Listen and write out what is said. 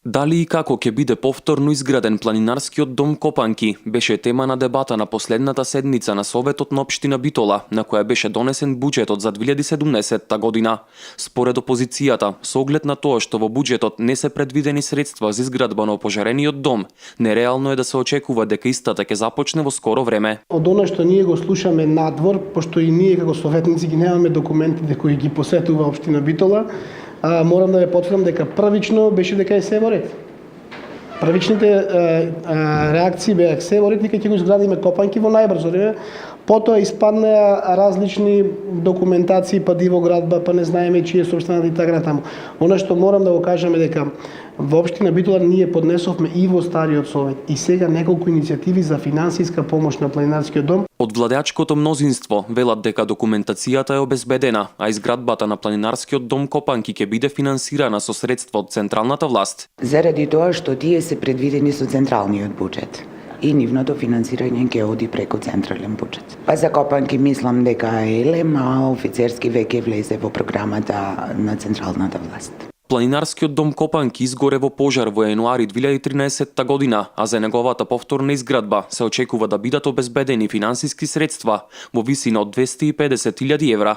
Дали и како ќе биде повторно изграден планинарскиот дом Копанки беше тема на дебата на последната седница на Советот на општина Битола, на која беше донесен буџетот за 2017 година. Според опозицијата, со оглед на тоа што во буџетот не се предвидени средства за изградба на опожарениот дом, нереално е да се очекува дека истата ќе започне во скоро време. Од она што ние го слушаме надвор, пошто и ние како советници ги немаме документите кои ги посетува општина Битола, морам да ве потврдам дека првично беше дека е се во ред. Првичните реакции беа се во ред дека ќе го изградиме Копанки во најбрзо време. Потоа испаднаа различни документации, па дивоградба, па не знаеме чие собствената и така натаму. Она што морам да го кажеме дека во општина Битола ние поднесовме и во стариот совет и сега неколку иницијативи за финансиска помош на планинарскиот дом. Од владеачкото мнозинство велат дека документацијата е обезбедена, а изградбата на планинарскиот дом Копанки ќе биде финансирана со средства од централната власт. Заради тоа што тие се предвидени со централниот буџет и нивното финансирање ќе оди преку централен буџет. Па за Копанки мислам дека е елем, а офицерски веќе влезе во програмата на централната власт. Планинарскиот дом Копанки изгоре во пожар во јануари 2013 година, а за неговата повторна изградба се очекува да бидат обезбедени финансиски средства во висина од 250.000 евра.